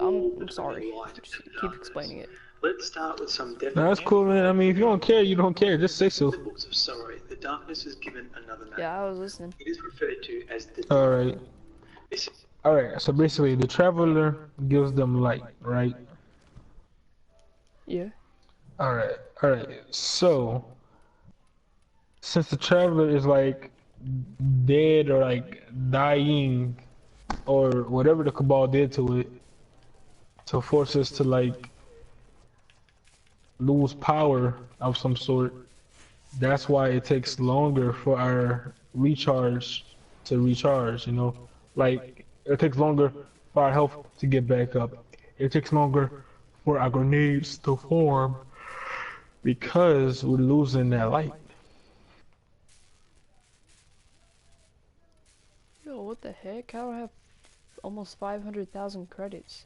I'm sorry. Just keep explaining it. Let's start with some definite. No, that's cool, man. I mean, if you don't care, you don't care. Just say so. Symbols of sorrow. The darkness is given another name. Yeah, I was listening. It is referred to as the. Alright. This Alright, so basically, the traveler gives them light, right? Yeah. Alright. So, since the traveler is like dead or like dying or whatever the Cabal did to it to force us to like lose power of some sort, that's why it takes longer for our recharge to recharge, you know? Like, it takes longer for our health to get back up. It takes longer for our grenades to form because we're losing that light. Yo, what the heck? How do I have almost 500,000 credits?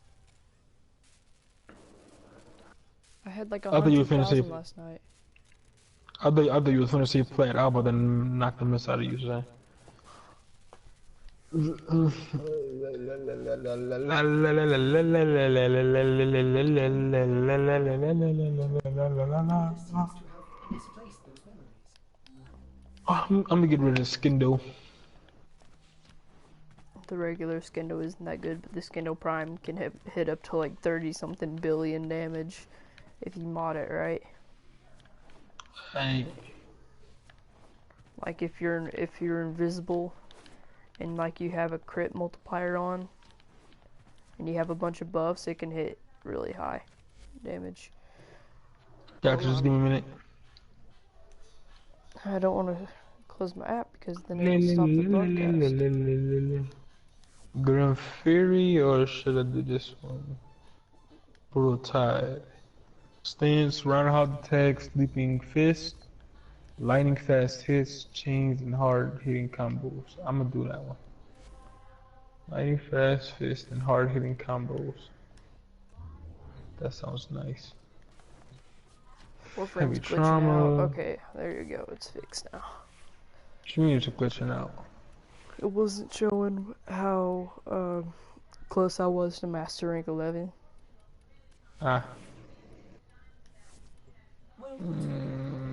I had like I thought you were finna say 100,000 last night. I thought you was finna say play it out, but then knock the mess out of you, say. I'm gonna get rid of the skin though. The regular Skendo isn't that good, but the Skendo Prime can hit up to like 30 something billion damage if you mod it right. Like if you're invisible and like you have a crit multiplier on and you have a bunch of buffs, it can hit really high damage. Gotcha, just give me a minute. I don't want to close my app because then it'll stop the broadcast. Grand Fury, or should I do this one? Brutal Tide. Stance, roundhouse attack, sleeping fist, lightning fast hits, chains, and hard hitting combos. I'm gonna do that one. Lightning fast fist and hard hitting combos. That sounds nice. Warframe's Heavy glitching trauma. out. Okay, there you go. It's fixed now. What you mean it's glitching out? It wasn't showing how close I was to Master Rank 11.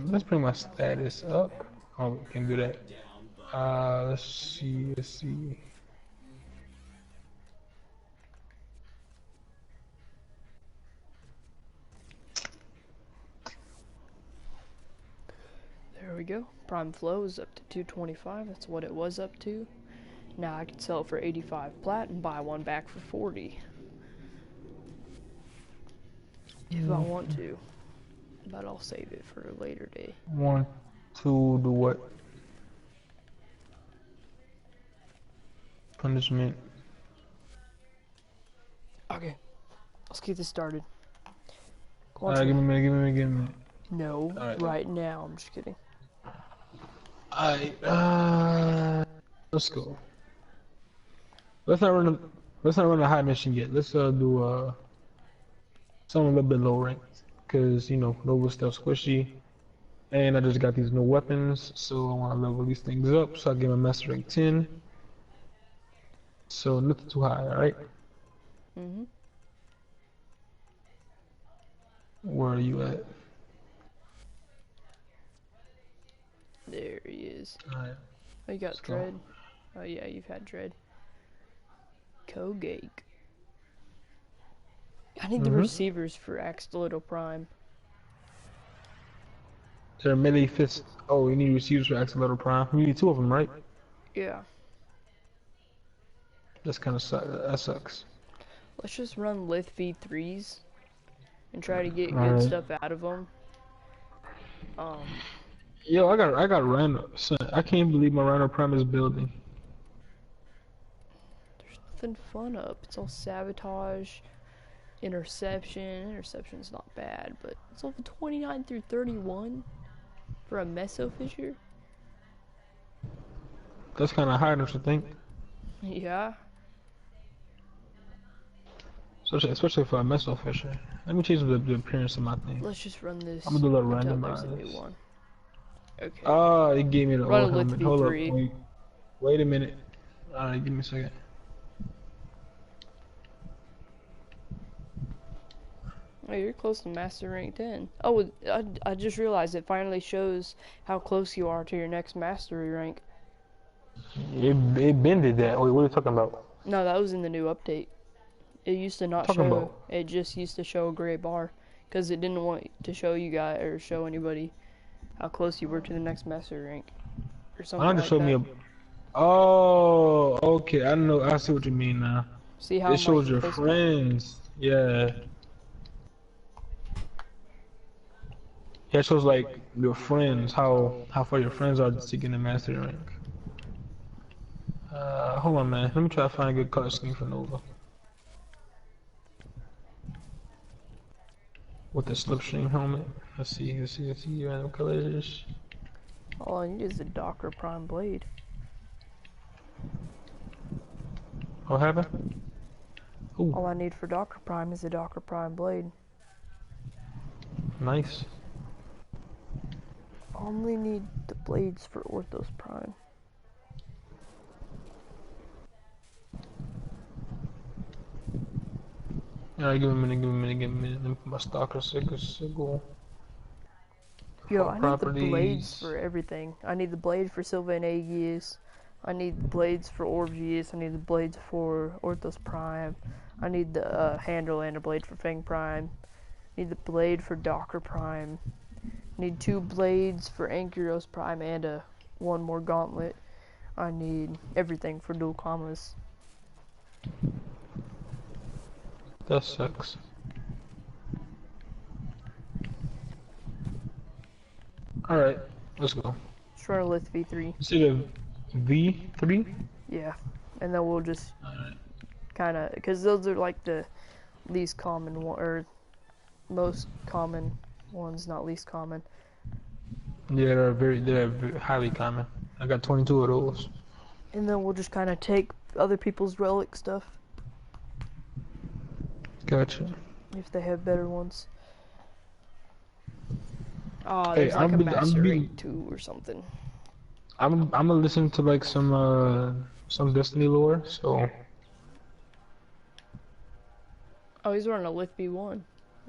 Let's bring my status up. Oh, we can do that. Let's see. There we go. Prime Flow is up to 225. That's what it was up to. Now I can sell it for 85 plat and buy one back for 40. If I want to. But I'll save it for a later day. Want to do what? Punishment. Okay. Let's get this started. Alright, give me a minute. No, right. right now. I'm just kidding. Alright, let's go. Let's not run a high mission yet. Let's do something a little bit low ranked, cause you know Nova's still squishy, and I just got these new weapons, so I want to level these things up. So I give my master rank 10. So nothing too high, alright? Where are you at? There he is. Alright. Oh, you got Dread? Oh yeah, you've had Dread. Kogake. I need the receivers for Axolotl Prime. They're melee fist. Oh, you need receivers for Axolotl Prime. You need two of them, right? Yeah. That's kind of that sucks. Let's just run Lith V3s and try to get good stuff out of them. Yo, I got Rhino. Son, I can't believe my Rhino Prime is building. There's nothing fun up. It's all sabotage, interception. Interception's not bad, but it's level 29 through 31 for a Meso Fisher. That's kind of high, don't you think? Yeah. Especially for a Meso Fisher. Let me change the appearance of my thing. Let's just run this. I'm gonna do a little until there's a randomize. new one. Okay. Oh, it gave me the Run old a Lith helmet. Hold up, V3. wait a minute. Alright, give me a second. Oh, you're close to Master Rank 10. Oh, I just realized it finally shows how close you are to your next Mastery rank. It bended that. Wait, what are you talking about? No, that was in the new update. It used to not Talking show. about? It just used to show a gray bar. Because it didn't want to show you guys, or show anybody, how close you were to the next Mastery rank. Or Why don't something you like show that. me a... Oh, okay. I know. I see what you mean now. See how It shows your close- friends. Yeah. Yeah, it shows like your friends, how far your friends are seeking the master rank. Hold on, man. Let me try to find a good color scheme for Nova. With the slipstream helmet. Let's see. Random colors. All I need is a Docker Prime blade. What happened? Ooh, All I need for Docker Prime is a Docker Prime blade. nice. Only need the blades for Orthos Prime. Alright, give me a minute. Let me put my stalker sickle. Yo, I need the Properties. blades for everything. I need the blade for Sylvan Aegis. I need the blades for Orgius. I need the blades for Orthos Prime. I need the handle and a blade for Fang Prime. I need the blade for Docker Prime. I need 2 blades for Ankyros Prime and one more gauntlet. I need everything for dual commas. That sucks. Alright, let's go. Charlotte V3. You see the V3? Yeah. And then we'll just Alright. kind of, because those are like the least common one, or most common ones, not least common. Yeah, they're very highly common. I got 22 of those. And then we'll just kind of take other people's relic stuff Gotcha. if they have better ones. Oh, Hey, there's like a I'm Master being- Rank 2 or something. I'm gonna listen to like some Destiny lore. So Oh, he's running a Lith B1.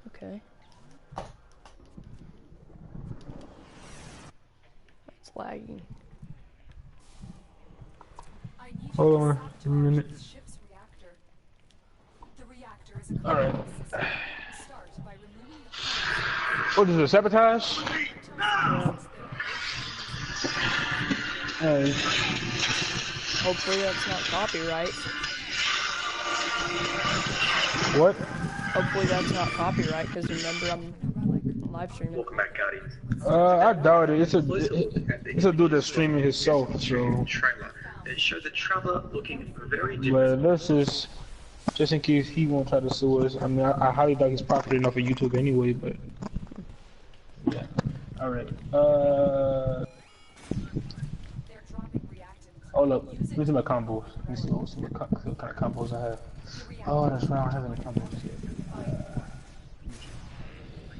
Okay. That's lagging. hold on a minute. All right. What is it? Sabotage? Yeah. Hey. Hopefully that's not copyright. What? Hopefully that's not copyright, because remember I'm live streaming. Welcome back, Guardians. I doubt it. It's a dude that's streaming himself. So, Trailer. It showed the traveler looking very different. but let's just in case he won't try to sue us. I mean, I highly doubt he's popular enough for YouTube anyway. But yeah. All right. Hold up. Let me see my combos. Let me see what kind of combos I have. Oh, that's right. I don't have any combos yet.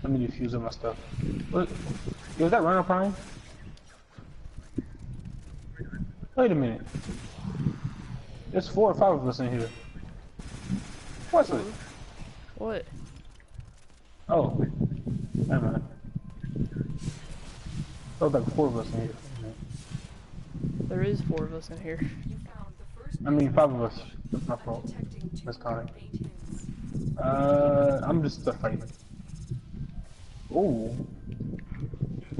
Let me defuse all my stuff. What? Yo, is that Rhino Prime? Wait a minute. There's 4 or 5 of us in here. What's it? What? Oh. Never mind. There was like 4 of us in here. There is 4 of us in here. I mean, 5 of us. That's my fault. Miscounting. I'm just a fighter. Oh.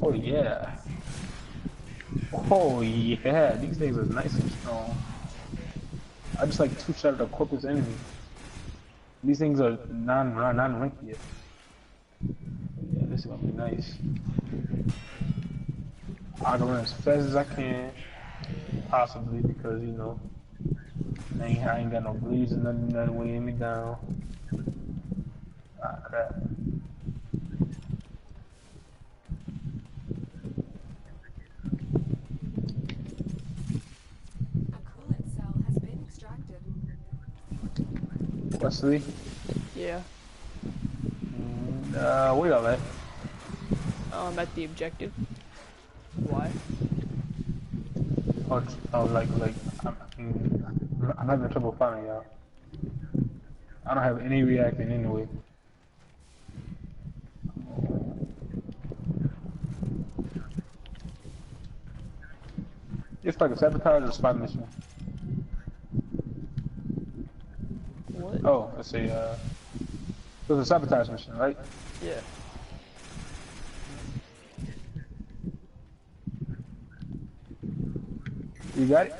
Oh yeah. Oh yeah. These things are nice and strong. I just like 2-shot at a corpus enemy. These things are non-ranked yet. Yeah, this is gonna be nice. I can run as fast as I can, possibly, because you know I ain't got no bleeds and nothing weighing me down. Ah, crap. Wesley? Yeah. Where y'all at? I'm at the objective. Why? Oh, like, I'm having trouble finding y'all. I don't have any reacting anyway. It's like a sabotage or spy mission. What? Oh, let's see. It was a sabotage mission, right? Yeah. You got it?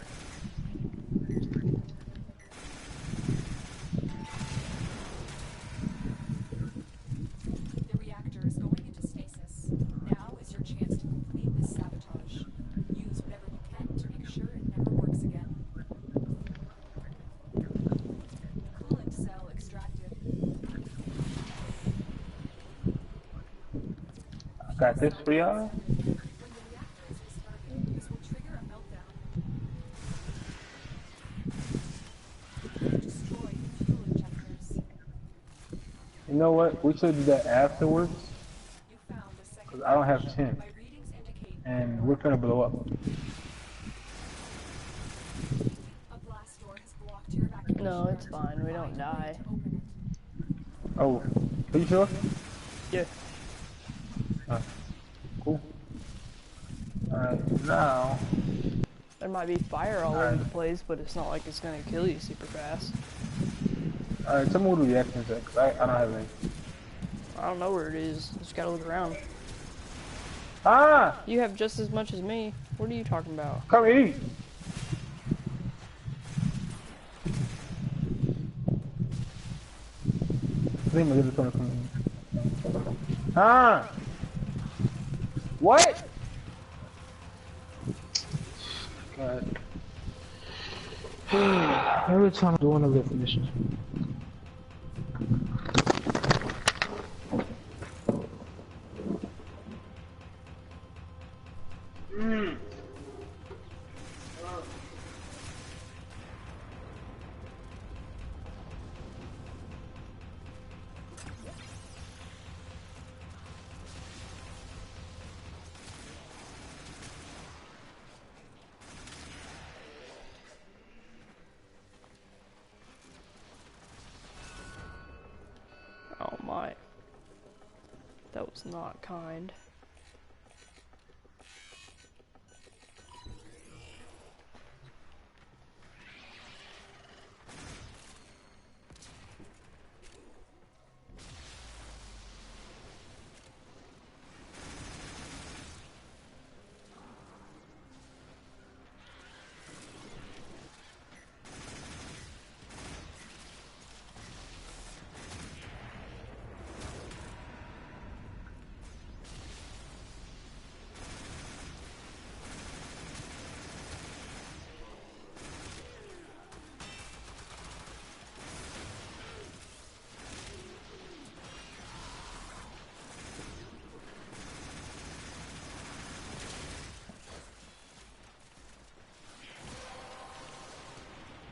The reactor is going into stasis. Now is your chance to complete this sabotage. Use whatever you can to make sure it never works again. Coolant cell extracted. I got this for y'all. When the reactor is restarted, this will trigger a meltdown. Destroy the fuel injectors. You know what? We should do that afterwards. You found a second. Cause I don't have 10. My readings indicate And we're gonna blow up. a blast door has blocked your evacuation. No, it's fine. We don't die. Open it. Oh, are you sure? Yeah. Cool. Alright, now. There might be fire all over Alright. the place, but it's not like it's gonna kill you super fast. Alright, tell me what the reactions at, cause I don't have any. I don't know where it is. Just gotta look around. Ah! You have just as much as me. What are you talking about? Come eat! I think my good is coming from me. Ah! What? God. Every time I do one of the missions. Oh my. That was not kind.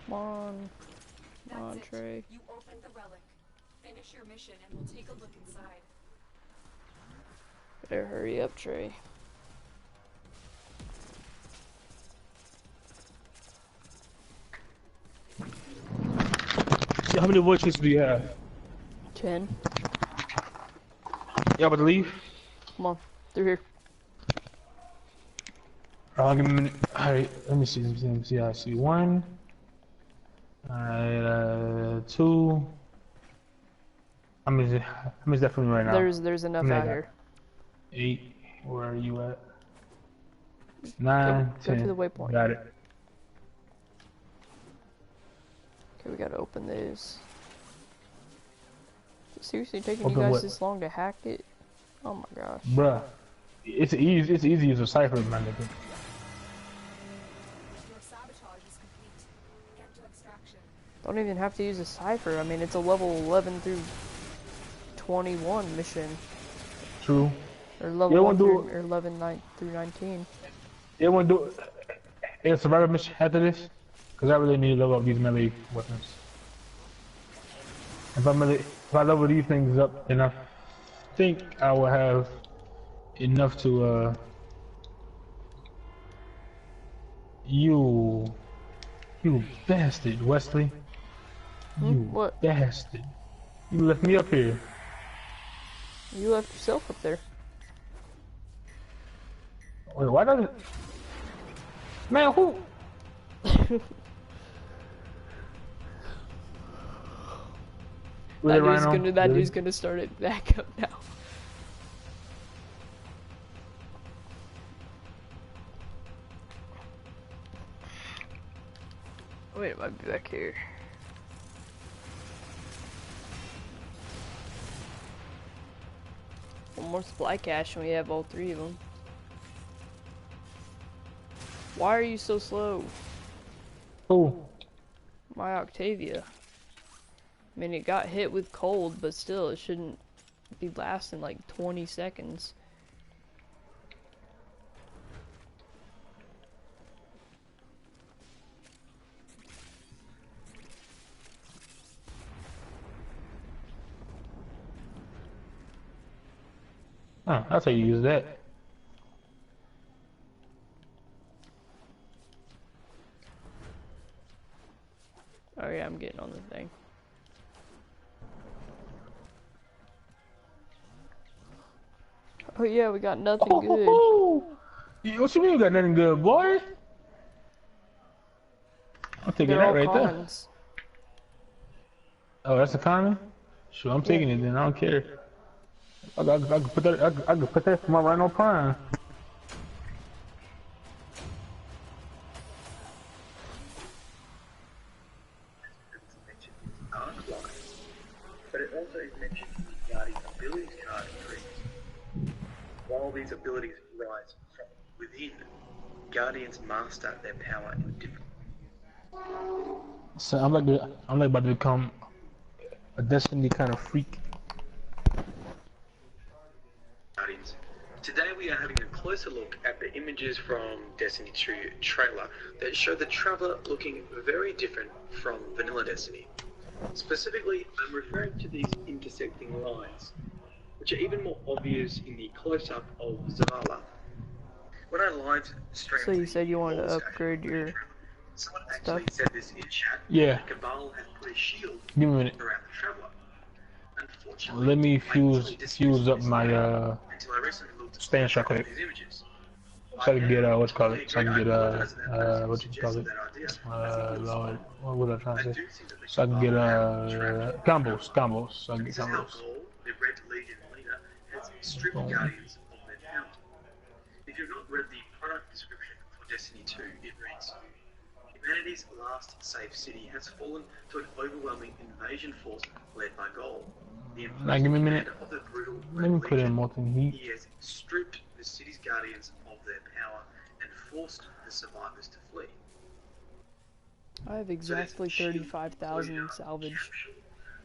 Come on. Come on, That's Trey. it. You opened the relic. Finish your mission and we'll take a look inside. Better hurry up, Trey. How many voice chases do you have? 10. Y'all about to leave? Come on. Through here. I'll give me a minute. Alright, let me see. I see one. Alright, two. How many is that for me right now? There's enough out here. 8. Where are you at? 9, Go 10. to the waypoint. Got it. Okay, we gotta open this. Is it seriously taking Open you guys what? this long to hack it? Oh my gosh. Bruh. It's easy as a cipher, my nigga. Your sabotage is complete. Get to extraction. Don't even have to use a cipher. I mean, it's a level 11 through 21 mission. True. Or level Yeah, 1 we'll through, do or 11 through 19. It won't do a survivor mission after this, because I really need to level up these melee weapons. If I level these things up, then I think I will have enough to you bastard, Wesley. You What? bastard. You left me up here. You left yourself up there. Wait, why doesn't Man, who? With a rhino. That Really? dude's gonna start it back up now. Wait, it might be back here. One more supply cache and we have all three of them. Why are you so slow? Who? My Octavia. I mean, it got hit with cold, but still, it shouldn't be lasting like 20 seconds. Huh, that's how you use that. Oh yeah, I'm getting on the thing. Oh yeah, we got nothing good. Yeah, what you mean you got nothing good, boy? I'm taking They're that all right there. commons. Oh, that's a common? Sure, I'm taking it then. I don't care. I could put that. I could put that for my Rhino Prime. But it also is mentioned in the Guardian abilities card trees. While these abilities rise from within, Guardians master their power in different So I'm like about to become a Destiny kind of freak. Guardians. Today we are having a closer look at the images from Destiny 2 trailer that show the Traveler looking very different from vanilla Destiny. Specifically, I'm referring to these intersecting lines, which are even more obvious in the close-up of Zavala. When I live streamed So you said you wanted to Wall upgrade Station, your someone stuff? actually said this in chat. Yeah. Cabal has put a shield Give me a minute. around the Traveler. Unfortunately, Let me I instantly dismissed fuse up this my until I recently looked stand shot at quick. these images. So I can get what's called Totally it. So I can agree. get I apologize that that person what you call suggested it. that idea. I think it was Lord, fun. what was I trying I to do say? think that the So I can get Cabal have trapped combos. So I can This get is how combos. Gold, the Red Legion leader, has stripped Boom. Guardians of their power. If you've not read the product description for Destiny 2, it reads, humanity's last safe city has fallen to an overwhelming invasion force led by Gold. The Now give me a minute. commander of the brutal Let me Red put in Legion. molten heat. He has stripped the city's guardians of their power and forced the survivors to flee. I have So there's exactly a shield 35,000 enclosure salvage. capsule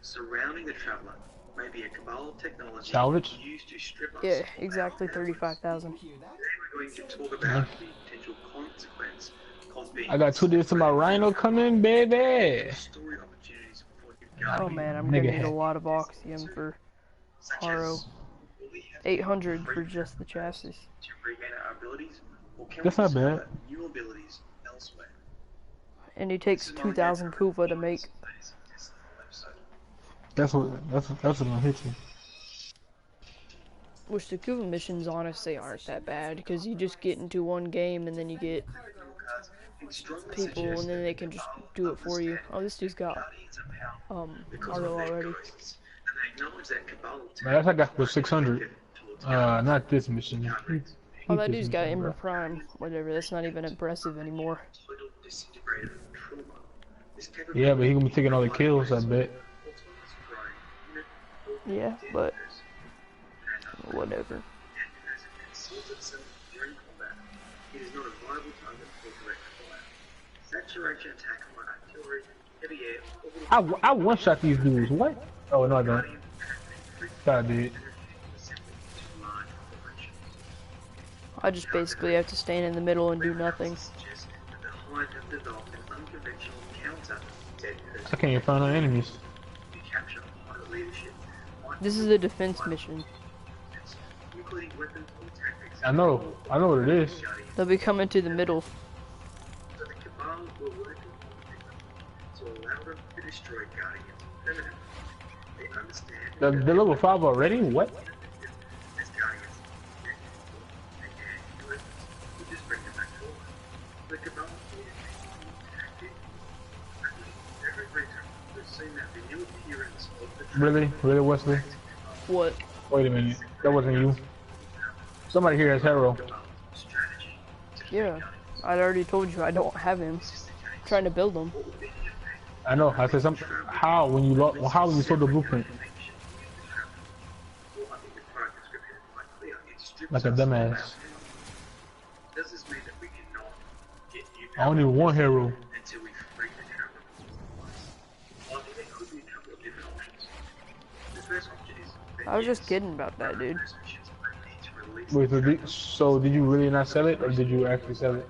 surrounding the Traveler may be a Cabal technology Salvage? used to strip us. Yeah, exactly 35,000. Today we're going to talk about the potential consequence of being I got 2 days to my Rhino coming, baby. story opportunities for new Oh Guardians, man, I'm Nigga gonna need a hat. lot of Oxium for such Haro. as will we have 800 free for just the chassis. to regain our abilities, or can That's we not bad. discover new abilities elsewhere? And it takes 2,000 Kuva to make. That's what gonna hit you. Which the Kuva missions honestly aren't that bad, because you just get into one game and then you get people and then they can just do it for you. Oh, this dude's got Haro already. Man, that's I got for 600. Not this mission. Oh, that dude's got Ember Prime. Whatever, that's not even impressive anymore. Yeah, but he gonna be taking all the kills, I bet. Yeah, but whatever. It is not a viable target for direct fire. Saturation attack on artillery, heavy air, I one shot these dudes. What? Oh no, I don't. I did. I just basically have to stand in the middle and do nothing. I can't even find no enemies. This is a defense mission. I know what it is. They'll be coming to the middle. So the Cabal will work to allow them to destroy Guardians permanently. They understand The level 5 already? What? as Guardians, they can just bring them back to life. The Cabal Really? Really, Wesley? What? Wait a minute. That wasn't you. Somebody here has Hero. Yeah. I already told you I don't have him. I'm trying to build him. I know. I said something. How when you how when you sold the blueprint? Like a dumbass. Does this mean that we cannot get new I only need one Hero. until we free the traveler? Well, I think there could be a couple of different options. The first option is I was just kidding about that, dude. Wait, so did you really not sell it, or did you actually sell it?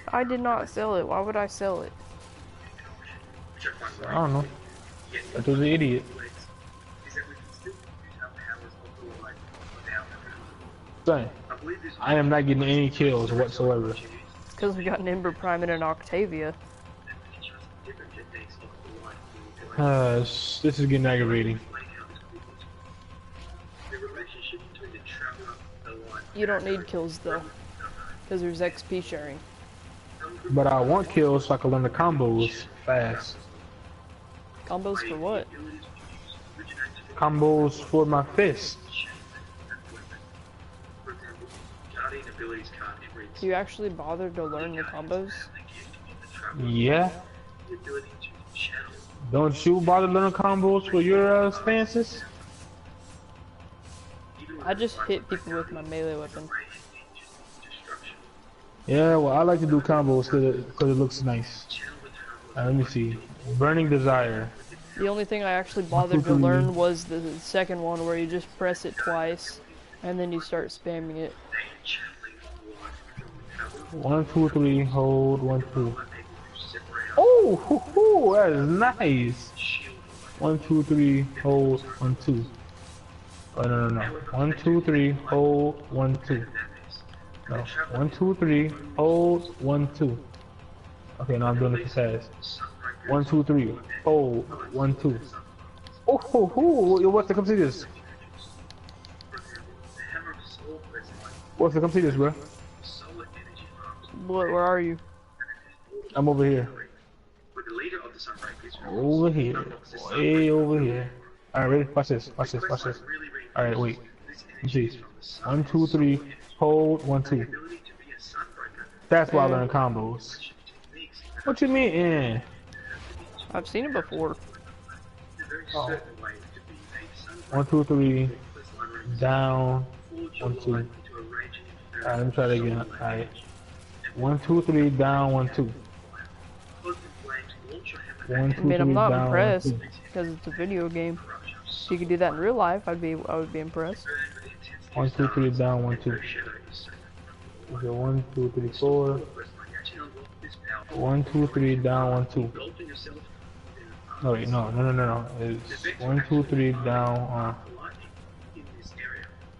I did not sell it. Why would I sell it? I don't know. I was an idiot. Son, I am not getting any kills whatsoever. Because we got an Ember Prime and an Octavia. This is getting aggravating. You don't need kills though. Because there's XP sharing. But I want kills so I can learn the combos fast. Combos for what? Combos for my fist. Do you actually bother to learn the combos? Yeah. Don't you bother learning combos for your stances? I just hit people with my melee weapon. Yeah, well, I like to do combos because it looks nice. Let me see. Burning Desire. The only thing I actually bothered to learn was the second one where you just press it twice and then you start spamming it. 1, 2, 3, hold, 1, 2. Oh, hoo, hoo, that is nice. 1, 2, 3, hold, 1, 2. Oh, no. 1, 2, 3, hold, 1, 2. No, 1, 2, 3, hold, 1, 2. Okay, now I'm doing it fast. 1, 2, 3, hold, 1, 2. Oh, hoo, hoo, what's the come see this? What's the come see this, bro? What, where are you? I'm over here. Over here. Way over here. Alright, ready? Watch this. Watch this. Watch this. Alright, wait. Let's see. 1, 2, 3. Hold. 1, 2. That's why I learned combos. What you mean? Yeah. I've seen it before. Oh. 1, 2, 3. Down. 1, 2. Alright, let me try that again. Alright. 1, 2, 3. Down. 1, 2. 1, 2, I mean, I'm 3, not down, impressed 1, 2. because it's a video game. If you could do that in real life, I would be impressed. 1, 2, 3, down, 1, 2. Okay, 1, 2, 3, 4. 1, 2, 3, down, 1, 2. No, wait, no. It's 1, 2, 3, down,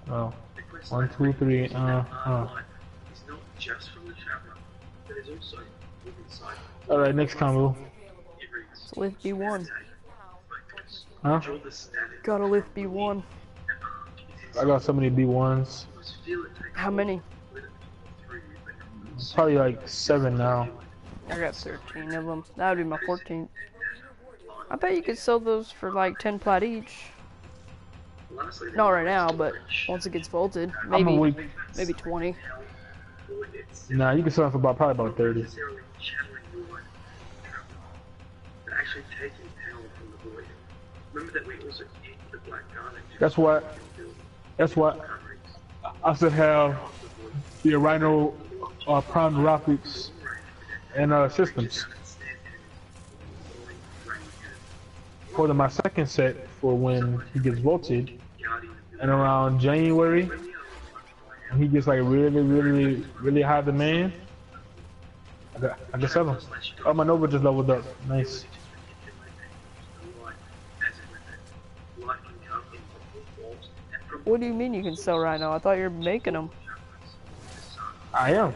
no. 1, 2, 3, Alright, next combo. So lift B1. Huh? Gotta lift B1. I got so many B1s. How many? Probably like 7 now. I got 13 of them. That would be my 14th. I bet you could sell those for like 10 plat each. Not right now, but once it gets vaulted, maybe 20. Nah, you can sell them for probably about 30. That's what I should have the Rhino Prime Graphics and systems for my second set for when he gets vaulted, and around January when he gets like really high demand, I can sell them. Oh, my Nova just leveled up. Nice. What do you mean you can sell right now? I thought you were making them. I am,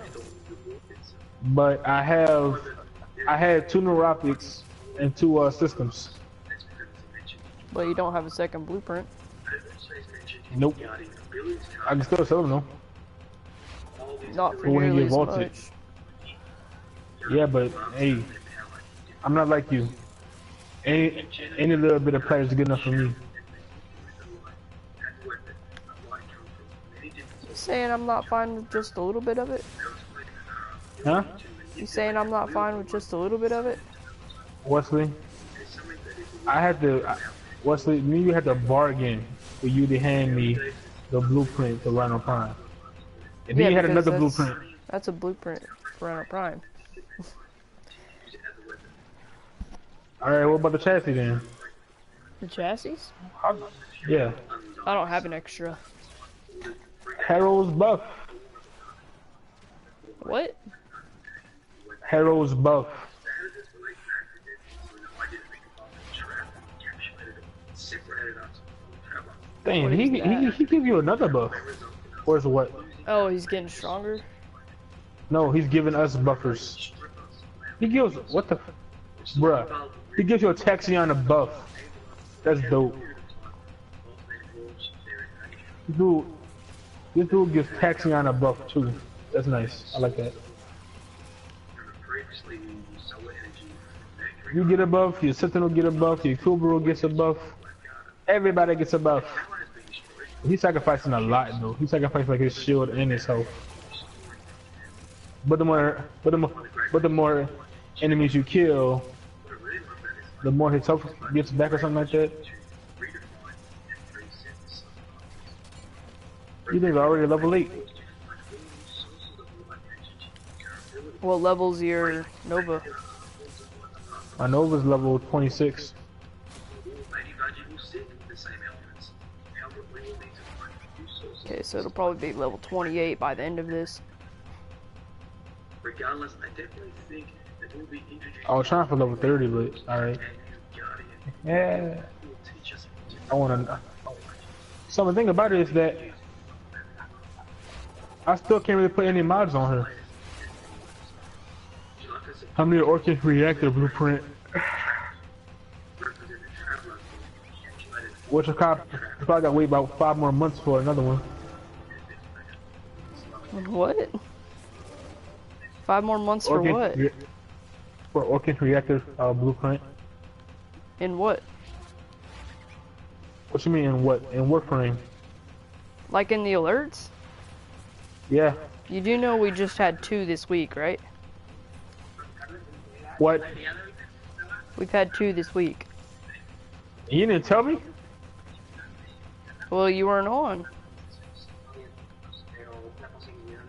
but I had 2 neuropics and 2 systems. But you don't have a second blueprint. Nope. I can still sell them though. Not for when he nearly get as vaulted. much. Yeah, but hey, I'm not like you. Any little bit of players is good enough for me. saying I'm not fine with just a little bit of it? Huh? You saying I'm not fine with just a little bit of it? Wesley, Wesley, me and you had to bargain for you to hand me the blueprint to Rhino Prime. And then Yeah, you had because another blueprint. that's a blueprint for Rhino Prime. Alright, what about the chassis then? The chassis? Yeah. I don't have an extra. Harrow's buff. What? Harrow's buff. Damn, he give you another buff. Or is what? Oh, he's getting stronger? No, he's giving us buffers. He gives, what the, bruh. He gives you a Taxiana buff. That's dope. This dude gives Taxiana buff too. That's nice. I like that. You get a buff, your Sentinel get a buff, your Kubero gets a buff. Everybody gets a buff. He's sacrificing a lot though. He sacrificed like his shield and his health. But the more enemies you kill, the more his health gets back or something like that. You think already level 8? What level's your Nova? My Nova's level 26. Okay, so it'll probably be level 28 by the end of this. Regardless, I definitely think that we'll be introduced. I was trying for level 30, but alright. Yeah. I wanna. So the thing about it is that I still can't really put any mods on her. How many Orchid Reactor blueprint? Which I probably gotta wait about 5 more months for another one. What? 5 more months for what? For Orchid Reactor blueprint. In what? What you mean in what? In Warframe? Like in the alerts? Yeah. You do know we just had 2 this week, right? What? We've had 2 this week. You didn't tell me? Well, you weren't on.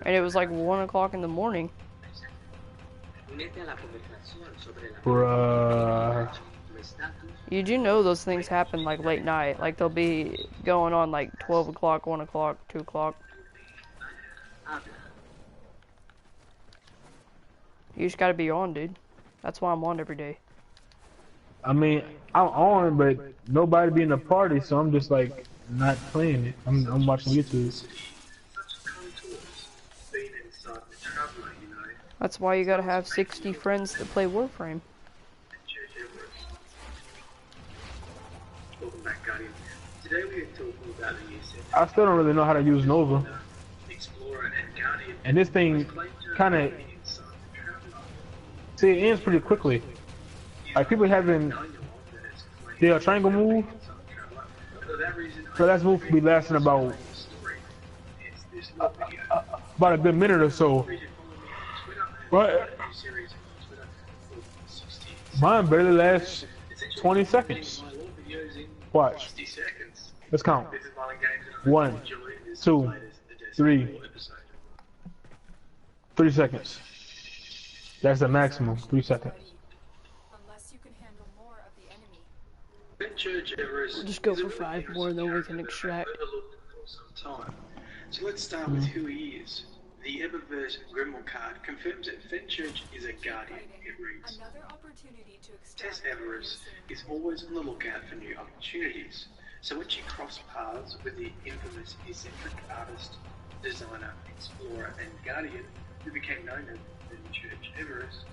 And it was like 1 o'clock in the morning. Bruh. You do know those things happen like late night. Like they'll be going on like 12 o'clock, 1 o'clock, 2 o'clock. You just gotta be on, dude. That's why I'm on every day. I mean, I'm on, but nobody be in the party, so I'm just like not playing it. I'm watching YouTube. That's why you gotta have 60 friends that play Warframe. Welcome back, Guardian. Today we are talking about the new set. I still don't really know how to use Nova. Explorer and Guardian. And this thing kind of, see, it ends pretty quickly. Like people having the triangle move, so that move will be lasting about a good minute or so. But mine barely lasts 20 seconds. Watch. Let's count. 1, 2, 3. 3 seconds. That's the maximum. 3 seconds. Unless you can handle more of the enemy. We'll just go for 5 more, then we can extract. So let's start with who he is. The Eververse Grimoire card confirms that Fenchurch is a guardian. It reads, Another opportunity to Tess extract Everest is always on the lookout for new opportunities. So when she crossed paths with the infamous eccentric artist, designer, explorer, and guardian who became known as Fenchurch Everest,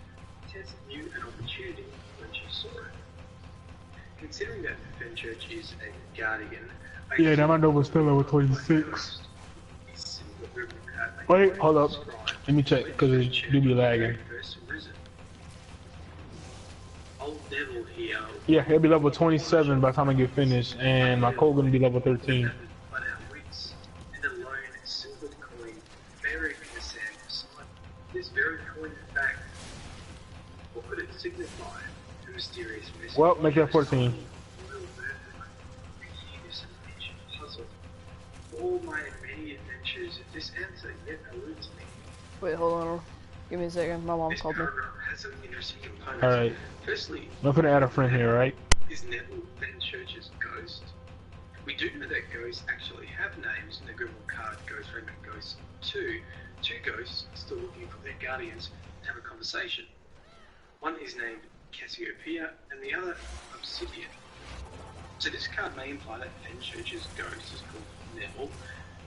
Tess knew an opportunity when she saw it. Considering that Fenchurch is a guardian, Yeah, that my Nova's still over 26. Wait, hold up. Let me check, because it do be lagging. Yeah, it'll be level 27 by the time I get finished, and my code gonna be level 13. mysterious message. Well, make that 14. Puzzle. All my many adventures, this answer yet eludes me. Wait, hold on. Give me a second. My mom This called me. paragraph has some interesting components. Alright. Firstly, I'm gonna add a friend here, right? is Neville Fenchurch's ghost. We do know that ghosts actually have names in the Grimmauld card Ghost Frame and Ghost 2. Two ghosts still looking for their guardians to have a conversation. One is named Cassiopeia and the other Obsidian. So this card may imply that Fenchurch's ghost is called Neville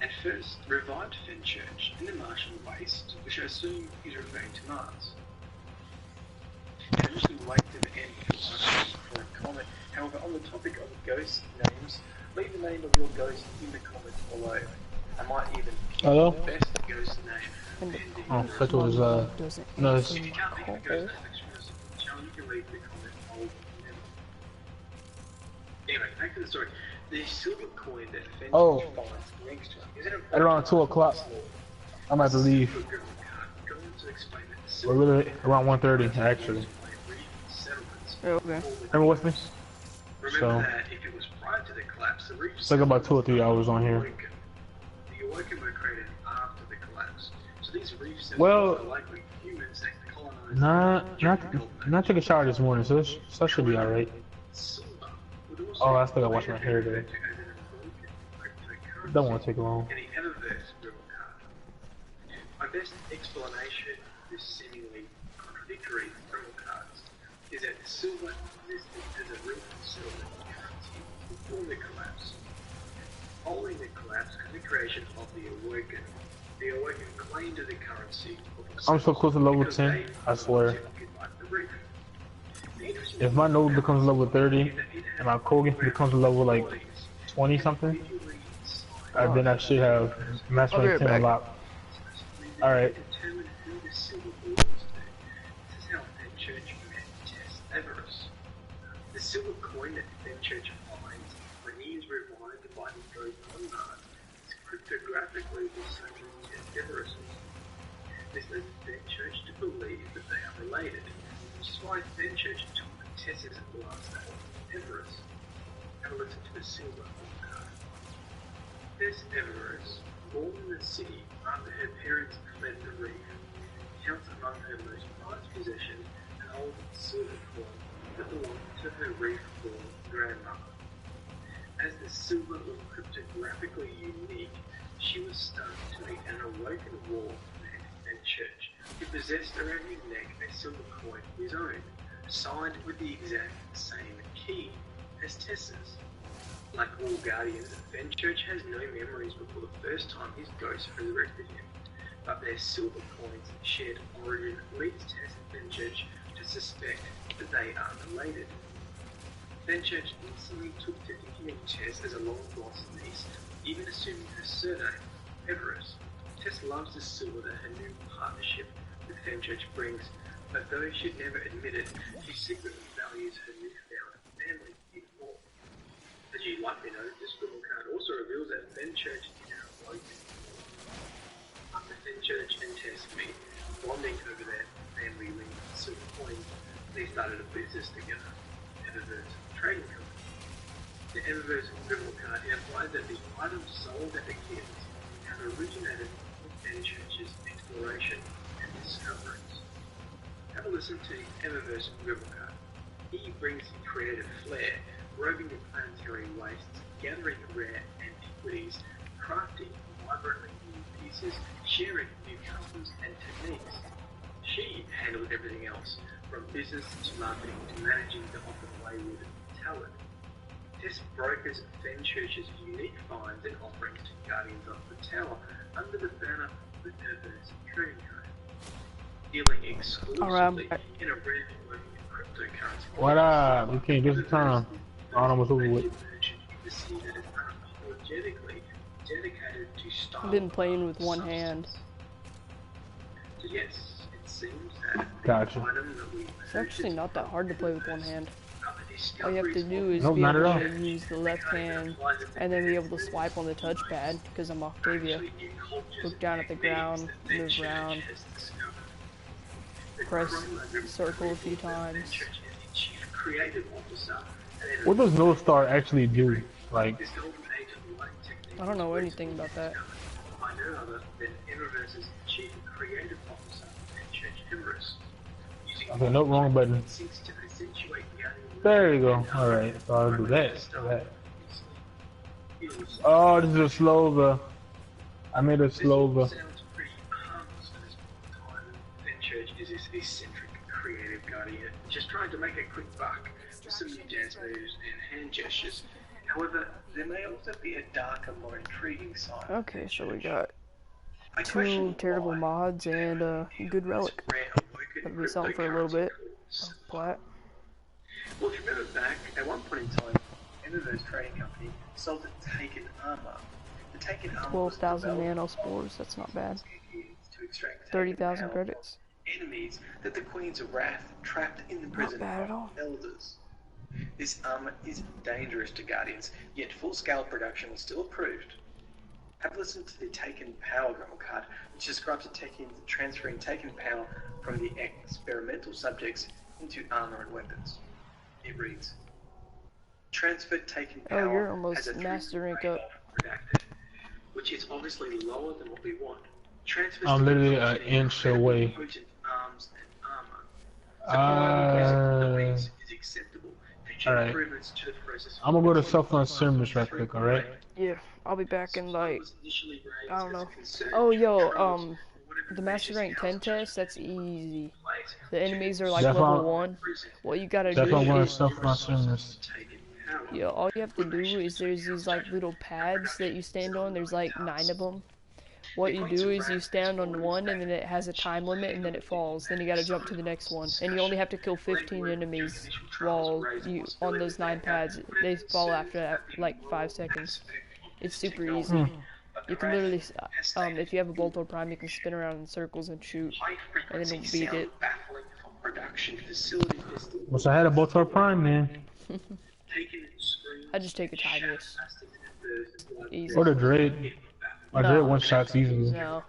and first revived Fenchurch in the Martian waste, which I assume is referring to Mars. And usually wait to the end for a comment. However, on the topic of ghost names, leave the name of your ghost in the comments below. I might even Hello? the best ghost name. Oh, that was, no, it's, If you can't think of a ghost name, challenge, you can leave the comment below. Anyway, back to the story. The silver coin that Fenchurch finds next to him is in a at around 2 o'clock. I'm about to leave. Go on to explain that the We're silver literally around 1:30, actually. settlements. Oh, okay. Remember with me? Remember So, that if it was prior to the collapse, the reef it's like about 2 or 3 hours on here. The Awoken were created after the collapse. So these reef settlements Well, are likely humans that colonized not took a shower this morning, so that should be alright. silver. Would also Oh, I still gotta wash my hair though. as an Awoken cryptocurrency Don't want to take long. in the Eververse river card. My best explanation of this seemingly contradictory river cards is that silver existed as a real silver currency before the collapse. Following the collapse and the creation of the Awoken claimed the currency of I'm so close to level because 10, they I swear. occupied the reef. The interesting If my node becomes level 30 is that it and my Kogan becomes level like 20 something, visually signed then I should have mass I'll be rank right 10 back. unlocked. Alright. determine who the silver belongs to. This is how Fenchurch met Tess Everest. The silver coin that Fenchurch finds when he is revived by the ghost on Mars is cryptographically the same as Tess Everest. This led Fenchurch to believe that they are related, which is why Fenchurch took Tess's last name, Everest. Have a listen to the silver card. Tess Everest, born in the city after her parents fled the reef, counts among her most prized possessions an old silver coin that belonged to her reef-born grandmother. As the silver was cryptographically unique, she was stunned to meet an awoken war man and church who possessed around his neck a silver coin of his own, signed with the exact same key as Tessa's. Like all guardians, Fenchurch has no memories before the first time his ghost resurrected him, but their silver coins' shared origin leads Tess and Fenchurch to suspect that they are related. Fenchurch instantly took to thinking of Tess as a long-lost niece, even assuming her surname, Everest. Tess loves the silver that her new partnership with Fenchurch brings, but though she never admit it, she secretly values her newfound family even more. As you likely know, this little card also reveals that Fenchurch is now awoken. After Fenchurch and Tess meet, bonding over their family linked silver coins, they started a business together, Eververse Trading Company. The Eververse criminal card implies that the items sold at the kids have originated from Fenchurch's exploration and discoveries. Have a listen to the Eververse criminal card. He brings creative flair, roving the planetary wastes, gathering rare antiquities, crafting vibrantly new pieces, sharing new customs and techniques. She handles everything else, from business to marketing to managing the often wayward talent. Tess brokers Fenchurch's unique finds and offerings to Guardians of the Tower under the banner of the Eververse Trading Code, dealing exclusively in a rare cryptocurrency. What up? You can't get the time. I don't know what's over with. I've been playing with one hand. Yes, it seems that Gotcha. It's actually not that hard to play with one hand. All you have to do is Nope, be not able at all. to use the left hand and then be able to swipe on the touchpad because I'm Octavia. Look down at the ground, move around, press circle a few times. creative officer. And What does No Star actually do? Like, this golden age of light technique I don't know was anything about that. discovered by none other than Eververse's chief creative officer and Church Empress. Using okay, no wrong button. instincts to accentuate the alien. There you go. Alright, so I'll do that. Do that. Oh, this is a Slova. I made a Slova. Sounds pretty harmless at this point in time. Fenchurch is this eccentric, creative guardian, just trying to make a quick buck with some new dance moves and hand gestures. However, there may also be a darker, more intriguing side. of Okay, so we Fenchurch. got I 2 question terrible why mods and a good relic. rare awoken That'll be something for a little bit. cryptocurrency Plat. Well, if you remember back, at one point in time, Eververse Trading Company sold the Taken armor. The Taken armor was 12,000 developed nanospores, that's not bad. to extract Taken 30,000 power credits. from enemies that the Queen's Wrath trapped in the prison bad at all. of elders. This armor is dangerous to Guardians, yet full-scale production was still approved. Have listened to the Taken Power drum card, which describes the transferring Taken power from the experimental subjects into armor and weapons. It reads, transferred Taken Oh, power you're has almost a master rank 3 up. redacted, which is obviously lower than what we want. Transfers I'm to literally function an in inch incredibly away. potent arms and armor. Noise is acceptable. Future alright. improvements to the process. I'm gonna go to self-run service right quick, alright? Yeah, I'll be back in like, Was initially raised I don't as a know. concern Oh, to yo, controls, but whatever the Master measures Rank 10 council test, that's easy. place, The enemies are like That's level why- 1. What you gotta That's do why I'm going to is, self-run service. Taken power. yeah, all you have to do is there's these like little pads that you stand on, there's like 9 of them. What you do is you stand on one and then it has a time limit and then it falls. Then you gotta jump to the next one. And you only have to kill 15 enemies while you on those 9 pads. They fall after that, like 5 seconds. It's super easy. You can literally, if you have a Boltor Prime, you can spin around in circles and shoot, and then it'll beat it. Baffling from production facility testing. Once I had a Boltar Prime, man. Taken screen. I just take a Tigress. Easy. Or the Dread. My Dread one-shots easily. No.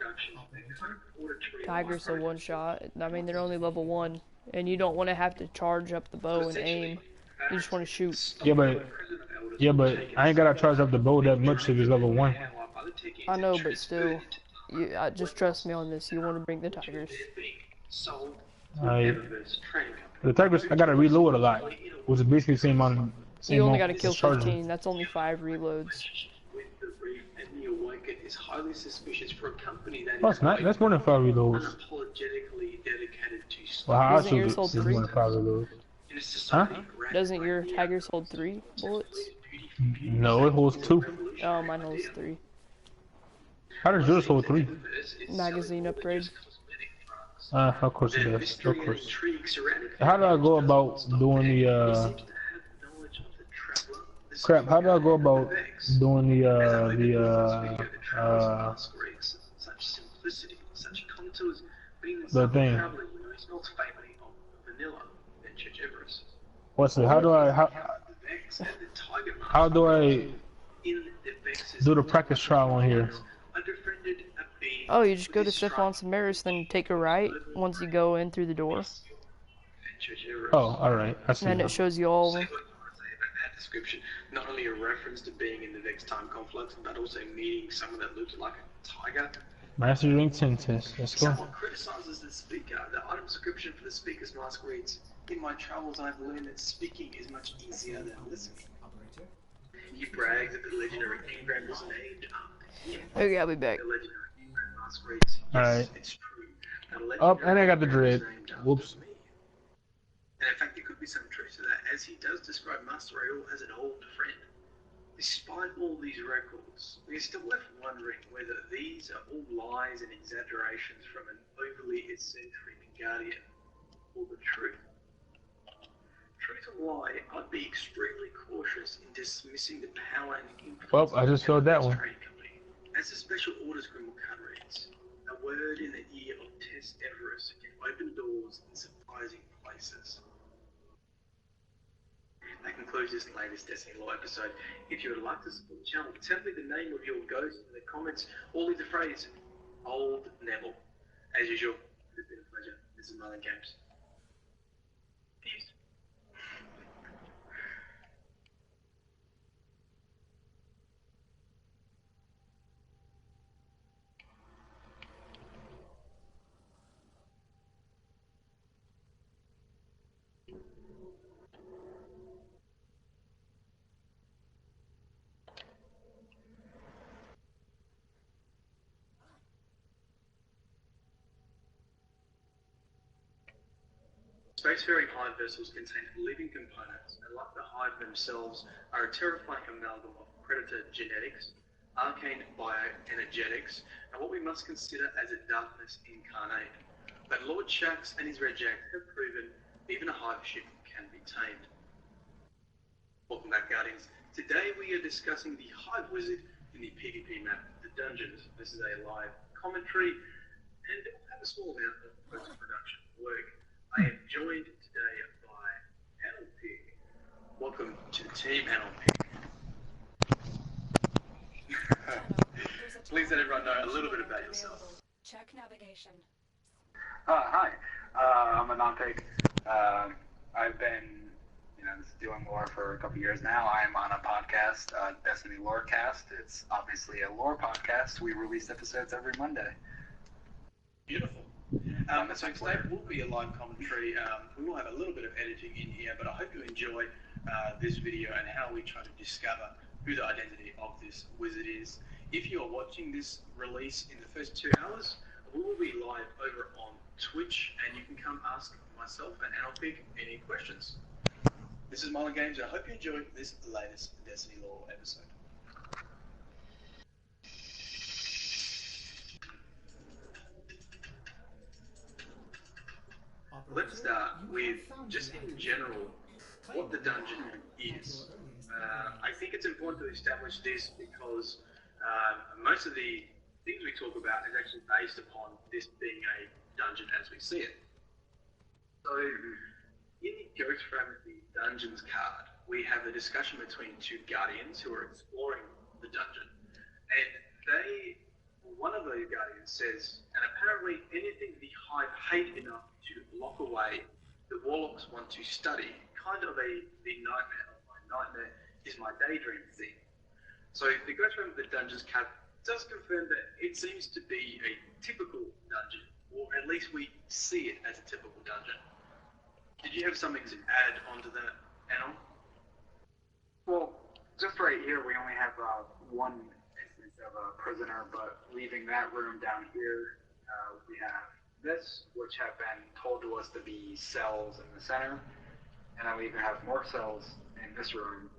Tigers are one shot. I mean, they're only level 1, and you don't want to have to charge up the bow and aim. You just want to shoot. Yeah, but I ain't gotta charge up the bow that much if it's level 1. I know, but still, just trust me on this. You want to bring the Tigers. The Tigers, I gotta reload a lot. Which is basically the same amount. You only gotta kill charging. 15. That's only 5 reloads. With the Reef and the Awaken is highly suspicious for a company that Oh, it's not. That's more than 5 reloads. unapologetically dedicated to Well, how I Doesn't should yours hold is 3? more than 5 reloads. in a society Doesn't your Tigers hold 3 bullets? No, it holds 2. Oh, mine holds 3. How does yours hold 3? Magazine upgrade. Of course it does. Of course. How do I go about doing the crap? How do I go about doing the thing? What's it? How do I do the practice trial on here? Oh, you just go to Stephon Samaris, then take a right once you go in through the door. Oh, alright. I see. And then it shows you all of them. That description, not only a reference to being in the next time conflict, but also meeting someone that looks like a tiger. Master Rank 10 test. Let's go. Someone criticizes the speaker. The item description for the speaker's mask reads, "In my travels, I've learned that speaking is much easier than listening." He brags that the legendary engram was named after him. Okay, I'll be back. The legendary engram mask reads, "Yes, Alright. it's true. Oh, and I got the Dread. Whoops. And in fact, there could be some truth to that, as he does describe Master Raoul as an old friend. Despite all these records, we are still left wondering whether these are all lies and exaggerations from an overly eccentric guardian, or the truth. Truth or lie, I'd be extremely cautious in dismissing the power and influence Well, I just filled that of this one. trading company. As the special orders Grimble card reads, a word in the ear of Tess Everest can open doors in surprising places. That concludes this latest Destiny Law episode. If you would like to support the channel, tell me the name of your ghost in the comments, or leave the phrase, Old Neville. As usual, it's been a pleasure. This is Merlin Games. Peace. Spacefaring hive vessels contain living components, and like the hive themselves, are a terrifying amalgam of predator genetics, arcane bioenergetics, and what we must consider as a darkness incarnate. But Lord Shax and his reject have proven even a hive ship can be tamed. Welcome back, Guardians. Today we are discussing the Hive Wizard in the PvP map, The Dungeons. This is a live commentary and have a small amount of post-production work. I am joined today by Anil Pig. Welcome to the team, Anil Pig. Please let everyone know a little bit about yourself. Check navigation. Hi, I'm Anantik. I've been, doing lore for a couple years now. I'm on a podcast, Destiny Lorecast. It's obviously a lore podcast. We release episodes every Monday. Beautiful. So today will be a live commentary. We will have a little bit of editing in here, but I hope you enjoy this video and how we try to discover who the identity of this wizard is. If you are watching this release in the first 2 hours, we will be live over on Twitch, and you can come ask myself and Anilpig any questions. This is Mullen Games, and I hope you enjoyed this latest Destiny Lore episode. Let's start with, just in general, what the dungeon is. I think it's important to establish this because most of the things we talk about is actually based upon this being a dungeon as we see it. So, in the Warframe, the Dungeons card, we have a discussion between two guardians who are exploring the dungeon. And one of those guardians says, and apparently anything the Hive hate enough to lock away, the Warlocks want to study. Kind of the nightmare of my nightmare is my daydream thing. So the Warframe, the Dungeons card does confirm that it seems to be a typical dungeon, or at least we see it as a typical dungeon. Did you have something to add onto that, Anil? Well, just right here, we only have one instance of a prisoner, but leaving that room down here, we have this, which have been told to us to be cells in the center, and then we even have more cells in this room.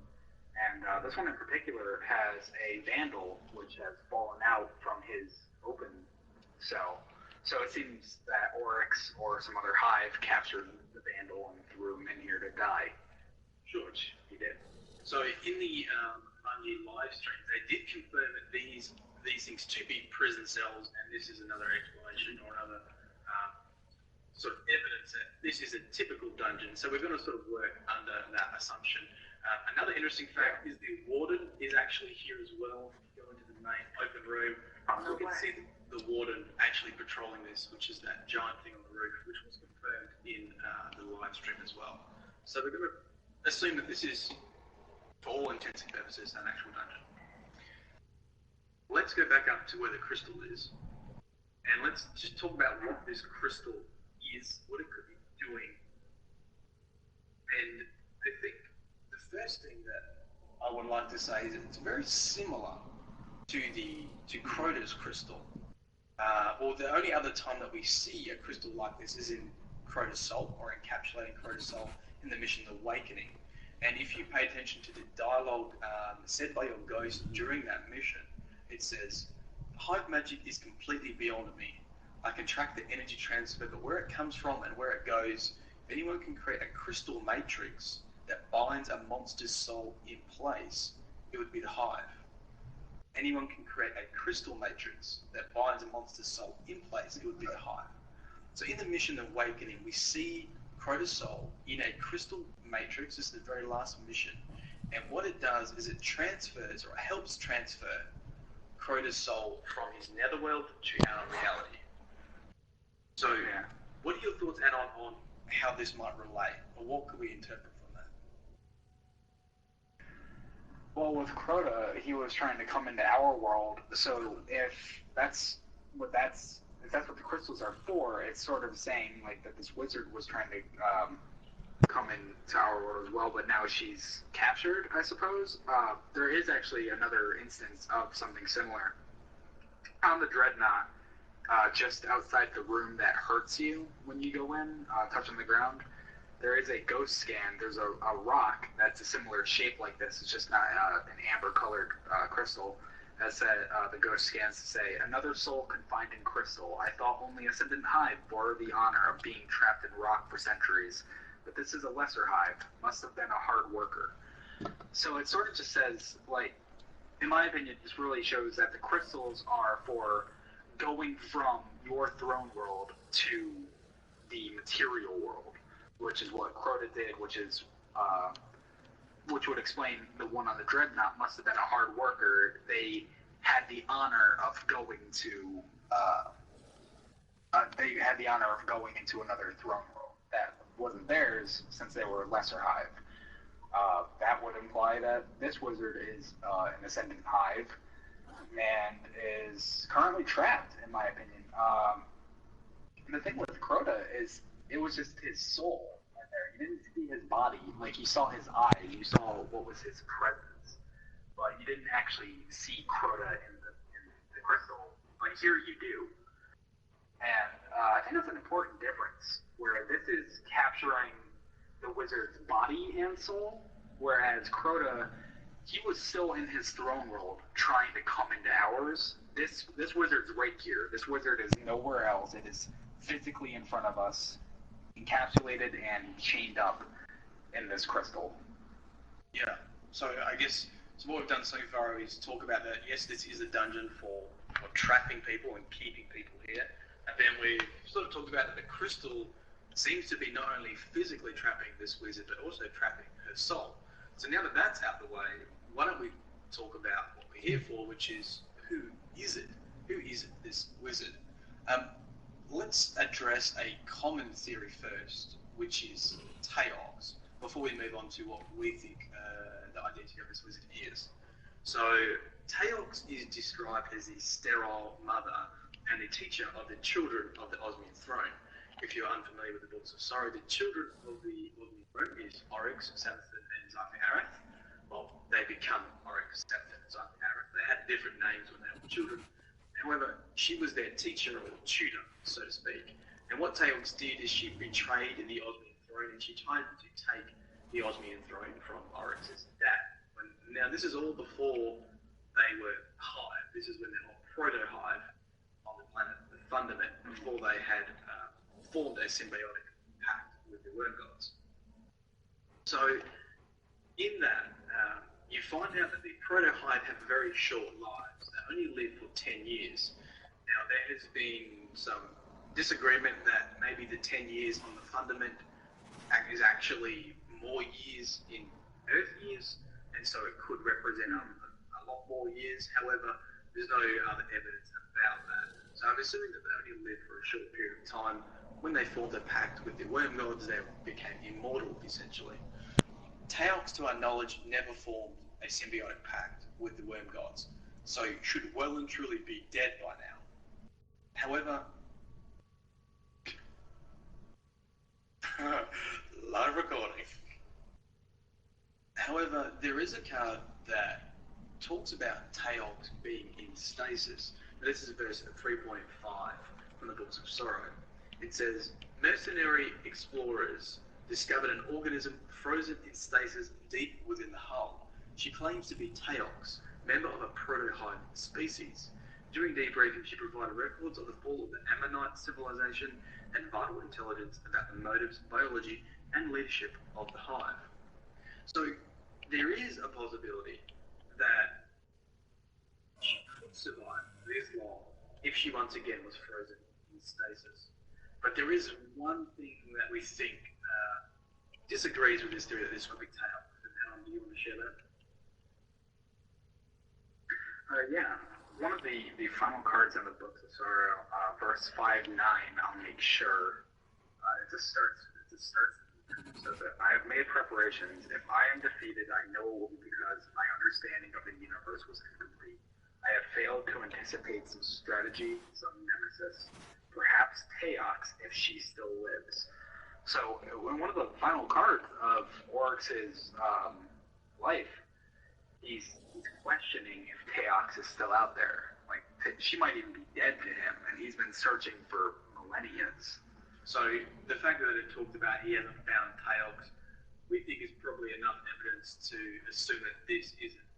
And this one in particular has a vandal, which has fallen out from his open cell. So it seems that Oryx or some other hive captured the vandal and threw him in here to die. George, he did. So in the Bungie live stream, they did confirm that these things to be prison cells, and this is another explanation or another sort of evidence that this is a typical dungeon. So we're going to sort of work under that assumption. Another interesting fact is the warden is actually here as well. If you go into the main open room, you can see the warden actually patrolling this, which is that giant thing on the roof, which was confirmed in the live stream as well. So we're going to assume that this is, for all intents and purposes, an actual dungeon. Let's go back up to where the crystal is, and let's just talk about what this crystal is, what it could be doing. And I think the first thing that I would like to say is that it's very similar to Crota's crystal. Or the only other time that we see a crystal like this is in Crota's Soul, or encapsulating Crota's Soul in the mission Awakening. And if you pay attention to the dialogue said by your ghost during that mission, it says, "Hive magic is completely beyond me. I can track the energy transfer, but where it comes from and where it goes, if anyone can create a crystal matrix that binds a monster's soul in place, it would be the Hive. Anyone can create a crystal matrix that binds a monster's soul in place, it would be the Hive." So in the mission Awakening, we see Crota's Soul in a crystal matrix. This is the very last mission. And what it does is it transfers, or it helps transfer, Crota's Soul from his netherworld to our reality. So, what are your thoughts, Anon, on how this might relate, or what could we interpret from that? Well, with Crota, he was trying to come into our world, so if that's what the crystals are for, it's sort of saying like that this wizard was trying to come into our world as well, but now she's captured, I suppose. There is actually another instance of something similar on the Dreadnought, just outside the room that hurts you when you go in, touching the ground. there is a ghost scan. There's a rock that's a similar shape like this. It's just not an amber-colored crystal. That said, the ghost scans to say, another soul confined in crystal. I thought only Ascendant Hive bore the honor of being trapped in rock for centuries. But this is a lesser hive. Must have been a hard worker. So it sort of just says, like, in my opinion, this really shows that the crystals are for going from your throne world to the material world, which is what Crota did, which would explain the one on the Dreadnought must have been a hard worker. They had the honor of going to into another throne world that wasn't theirs since they were a lesser hive. That would imply that this wizard is an Ascendant Hive and is currently trapped, in my opinion. And the thing with Crota is it was just his soul right there. You didn't see his body. Like, you saw his eyes. You saw what was his presence. But you didn't actually see Crota in the crystal. But here you do. And I think that's an important difference, where this is capturing the wizard's body and soul, whereas Crota, he was still in his throne world trying to come into ours. This wizard's right here. This wizard is nowhere else. It is physically in front of us, encapsulated and chained up in this crystal. Yeah. So I guess what we've done so far is talk about that. Yes, this is a dungeon for trapping people and keeping people here. And then we've sort of talked about that the crystal seems to be not only physically trapping this wizard, but also trapping her soul. So now that that's out of the way, why don't we talk about what we're here for, which is who is it? Who is it, this wizard? Let's address a common theory first, which is Taox, before we move on to what we think the identity of this wizard is. So Taox is described as the sterile mother and the teacher of the children of the Osmian throne. If you're unfamiliar with the books of Sorrow, the children of the Osmian throne is Oryx, Sabathun, and Xanthi-Arath. Well, they become Oryx, Sabathun, and Xanthi-Arath. They had different names when they were children. However, she was their teacher or tutor, so to speak. And what Taox did is she betrayed the Osmian throne, and she tried to take the Osmian throne from Oryx's dad. Now, this is all before they were Hive. This is when they were proto-Hive on the planet, the Fundament, before they had formed a symbiotic pact with the Worm Gods. So, in that, you find out that the proto-Hive have very short lives. They only live for 10 years. Now, there has been some disagreement that maybe the 10 years on the Fundament is actually more years in Earth years, and so it could represent a lot more years. However, there's no other evidence about that. So I'm assuming that they only lived for a short period of time. When they formed a pact with the Worm Gods, they became immortal, essentially. Taox, to our knowledge, never formed a symbiotic pact with the Worm Gods, so should well and truly be dead by now. However, live recording. However, there is a card that talks about Taox being in stasis. Now, this is verse 3.5 from the Books of Sorrow. It says, mercenary explorers discovered an organism frozen in stasis deep within the hull. She claims to be Taox, member of a proto-Hive species. During debriefing, she provided records of the fall of the Ammonite civilization and vital intelligence about the motives, biology, and leadership of the Hive. So there is a possibility that she could survive this long if she once again was frozen in stasis. But there is one thing that we think disagrees with this theory that this could be Taox. Do you want to share that? Yeah. One of the final cards in the Books of Sorrow, verse 5-9, I'll make sure. It just starts. So that I have made preparations. If I am defeated, I know it will be because my understanding of the universe was incomplete. I have failed to anticipate some strategy, some nemesis, perhaps Taox if she still lives. So in one of the final cards of Oryx's life, he's questioning if Taox is still out there. Like, she might even be dead to him, and he's been searching for millennia. So the fact that it talked about he hasn't found tails, we think is probably enough evidence to assume that this isn't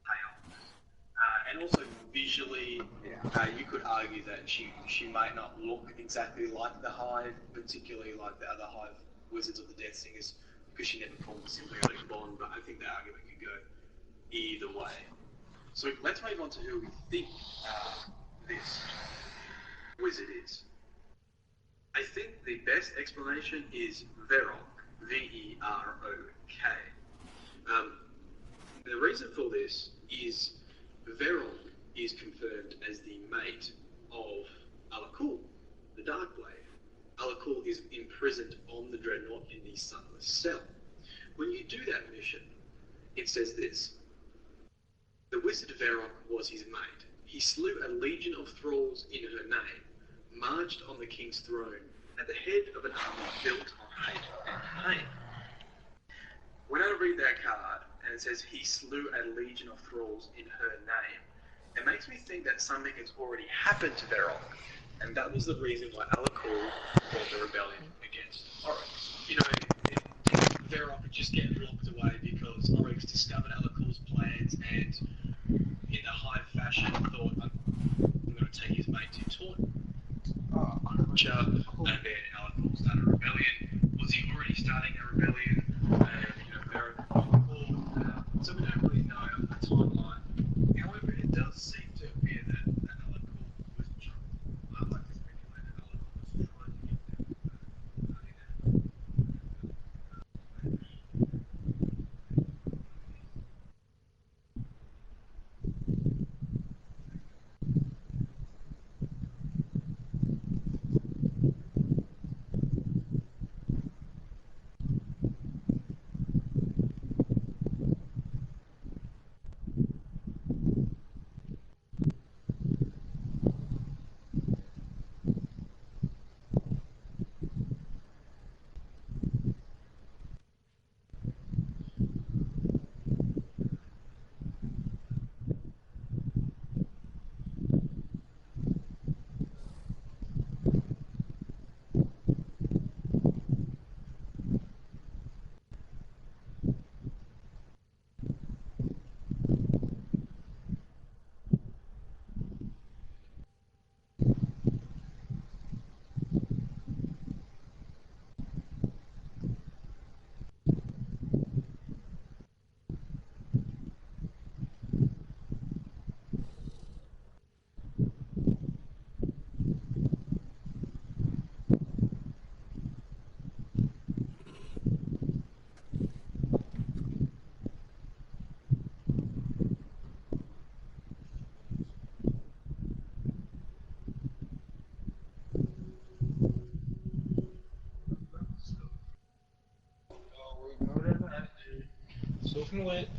tail. And also visually, you could argue that she might not look exactly like the Hive, particularly like the other Hive Wizards of the Death Singers, because she never formed a symbiotic bond. But I think that argument could go either way. So let's move on to who we think this wizard is. I think the best explanation is Verok, V-E-R-O-K. The reason for this is Verok is confirmed as the mate of Alakul, the Darkblade. Alakul is imprisoned on the Dreadnought in the Sunless Cell. When you do that mission, it says this: the wizard Verok was his mate. He slew a legion of thralls in her name, marched on the king's throne at the head of an army built on hate and pain. When I read that card and it says he slew a legion of thralls in her name, it makes me think that something has already happened to Verok, and that was the reason why Alakul fought the rebellion against Oryx. You know, Verok could just get locked away because Oryx discovered Alakul's plans and, in the Hive fashion, thought, I'm going to take his mate to Taunton. And then Alakul started a rebellion. Was he already starting a rebellion? So we don't really know the timeline. However, it does seem to appear that Alakul was trying. I'd like to speculate that Alakul was trying to get them. Soaking wet.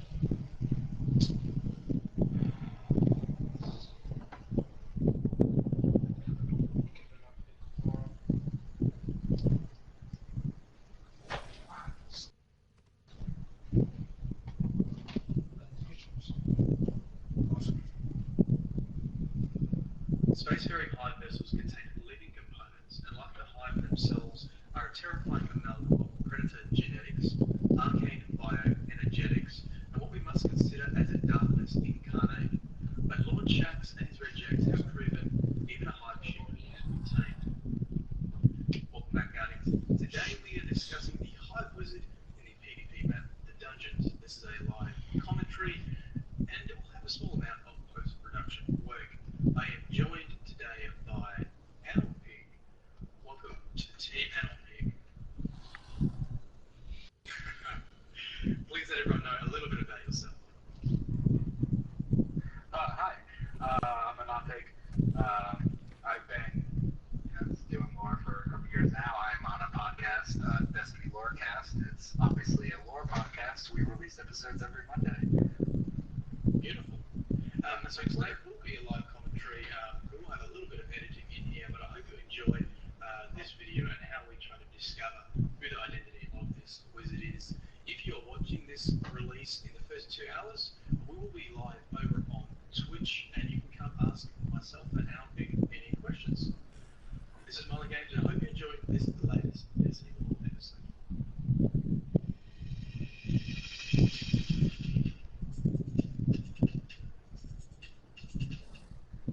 Spacefaring Hive vessels contain living components, and like the Hive themselves, are a terrifying amalgam of predator genetics, arcane bioenergetics, and what we must consider as a darkness incarnate. But Lord Shax and his rejects have proven even a Hive ship can be tamed. Welcome back, Guardians. Today we are discussing the Hive Wizard in the PvP map, The Dungeons. This is a live commentary, and it will have a small amount of post-production work. I am joined today by Animal Pig. Welcome to the team, Animal Pig. Please let everyone know a little bit about yourself. Hi.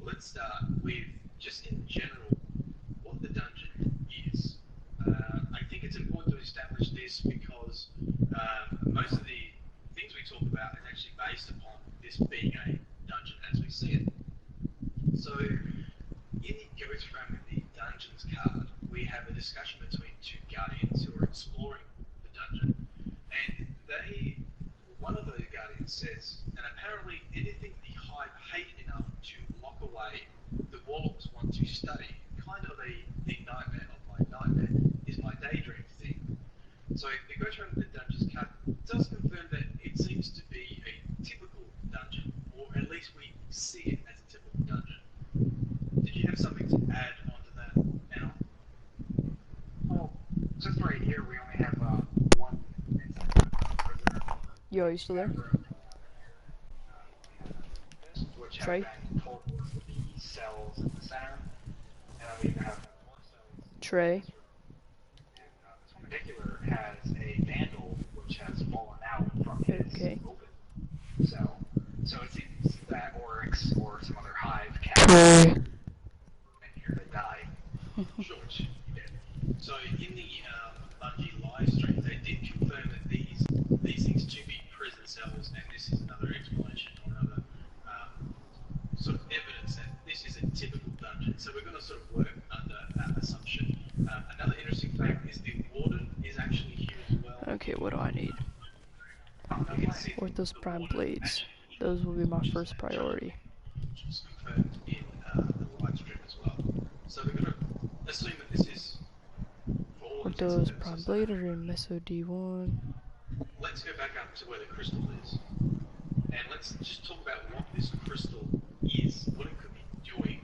let's start with just in general what the dungeon is. I think it's important to establish this because most of the things we talk about is actually based upon this being a dungeon as we see it. So, in the Warframe with the Dungeons card, we have a discussion between two guardians who are exploring the dungeon, and one of those guardians says, and apparently anything the Hive hate enough to lock away, the Warlocks want to study. Kind of the nightmare of my nightmare is my daydream thing. So the Warframe with the Dungeons card does confirm that it seems to be a typical dungeon, or at least we see it as a typical dungeon. Did you have something to add onto that, Anna? Well, just right here, we only have one instance of prisoner. Yo, are you still there? Which Trey? have been pulled with the cells in the center, and then we have more cells. Trey? And this one in particular has a vandal which has fallen out from his open cell. So it seems that Oryx or some other Hive cat in here to die. Sure. Yeah. So in the Bungie live stream, they did confirm that these things to be prison cells, and this is another explanation or another sort of evidence that this is a typical dungeon. So we're going to sort of work under that assumption. Another interesting fact is the warden is actually here as well. Okay, what do I need? You can see Orthos the Prime warden Blades. actually here, Those will be my which is first priority. which is confirmed in the live stream as well. So we're going to assume that this is for all intents and Orthos purposes, Prime Blade are in Meso D1. Let's go back up to where the crystal is, and let's just talk about what this crystal is, what it could be doing.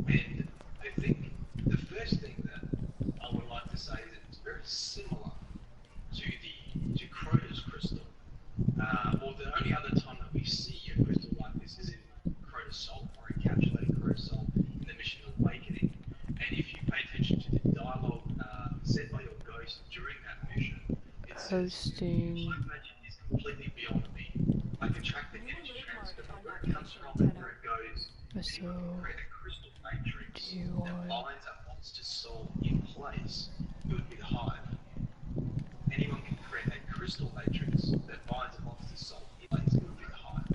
And I think the first thing that I would like to say is that it's very similar to Crota's crystal. Or the only other time that we see a crystal like this is in Crota's Soul, or encapsulating Crota's Soul in the Mission Awakening. And if you pay attention to the dialogue said by your ghost during that mission, it says, Hosting. "My magic is completely beyond me. I can track the energy transfer from where it comes from and where it goes. Anyone can create a crystal matrix that binds a monster's soul in place. It would be the Hive. Anyone can create a crystal matrix that binds a monster's soul in place. It would be the Hive.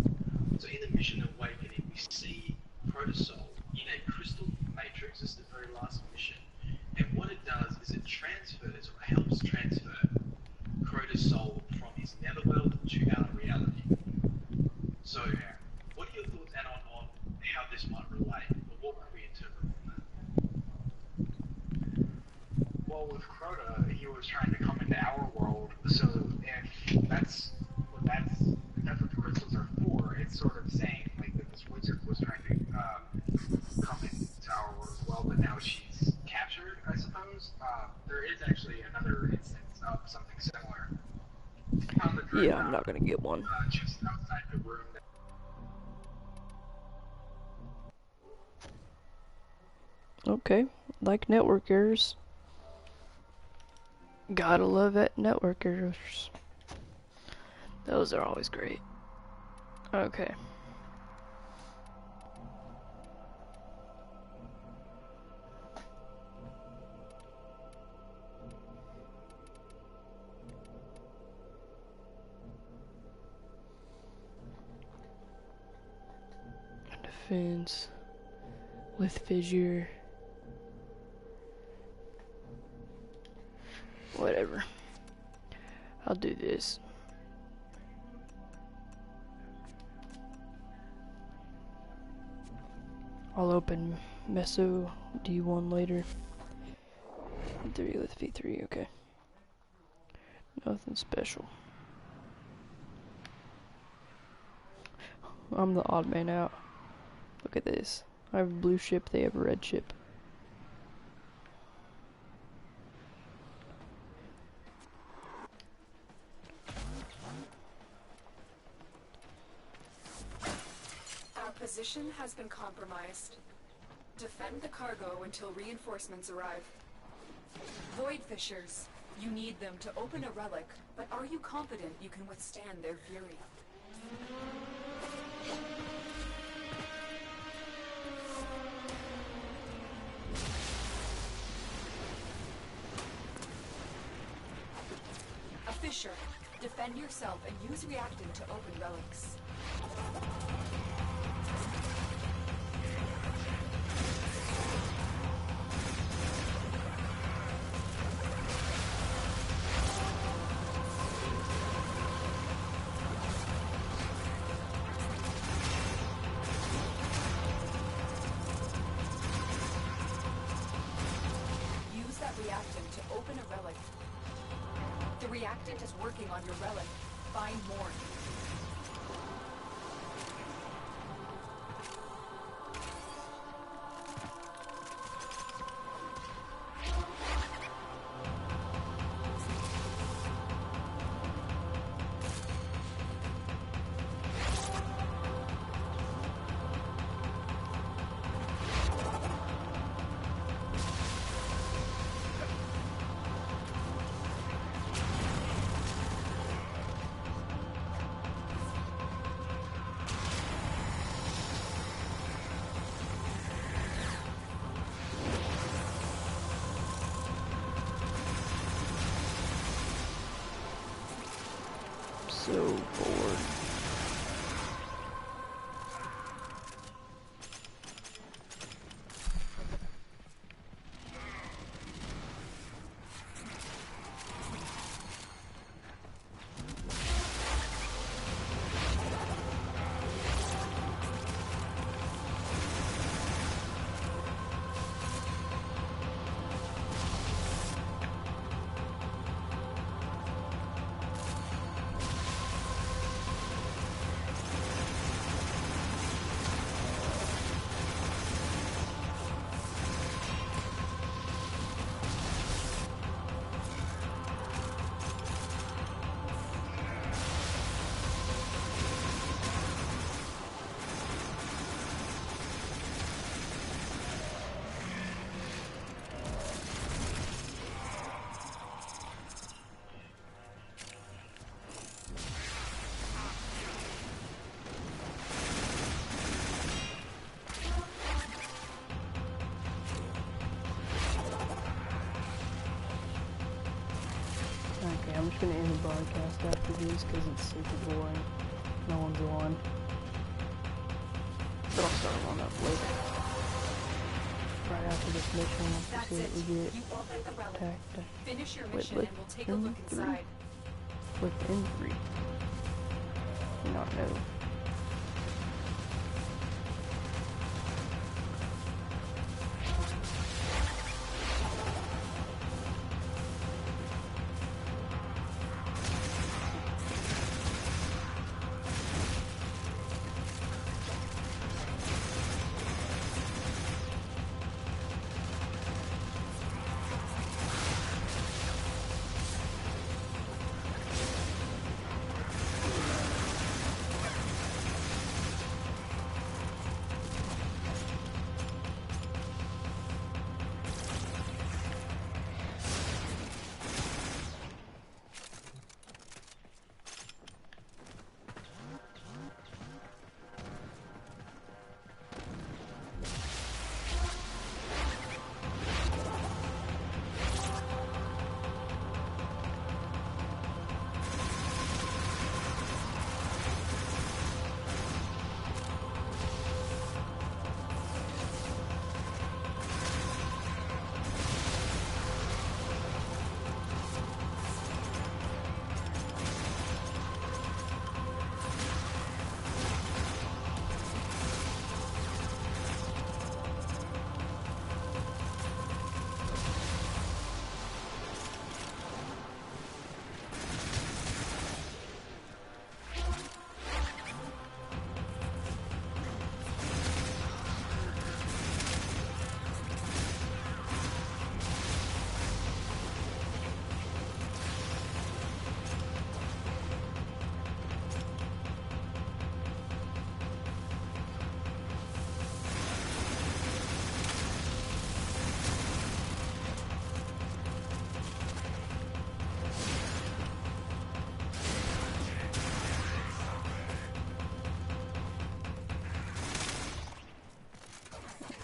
So in the Mission Awakening, we see Protosoul in a crystal matrix. This is the very last mission. And what it does is it transfers, or helps transfer, Crota's soul from his netherworld to our reality. So, what are your thoughts, Anna, on how this might relate, or what could we interpret from that? Well, with Crota, he was trying to come into our world, so if that's what the crystals are for, it's sort of saying like that this wizard was trying to come into our world as well, but now she's captured, I suppose. There is actually another instance of something similar. Yeah, I'm not gonna get one. Just outside the room. Okay, like network errors. Gotta love it, network errors. Those are always great. Okay. Defense with fissure. Whatever. I'll do this. I'll open Meso D1 later. 3 with V3, okay. Nothing special. I'm the odd man out. Look at this. I have a blue ship, they have a red ship. Our position has been compromised. Defend the cargo until reinforcements arrive. Void Fishers, you need them to open a relic, but are you confident you can withstand their fury? Fisher, defend yourself and use reactant to open relics. Use that reactant to open a relic. The reactant is working on your relic. Find more. So bored. Okay, I'm just gonna end the broadcast after this because it's super boring. No one's on. But I'll start one up later. Right after this mission, let's That's see it. what we get. You opened the relic. Attacked Finish your Wait, mission look, and we'll take a look three. inside. with injury. Not know.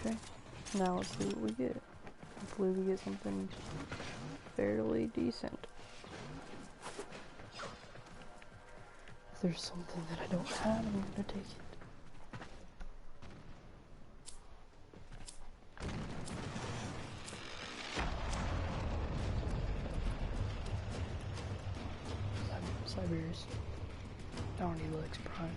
Okay, now let's see what we get. Hopefully we get something fairly decent. If there's something that I don't have, I'm gonna take it. Cyber's. I don't need Relics Prime.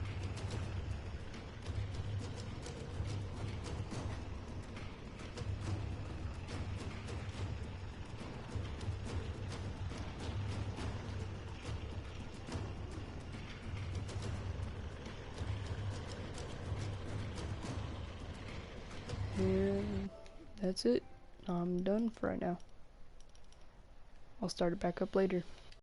And that's it. I'm done for right now. I'll start it back up later.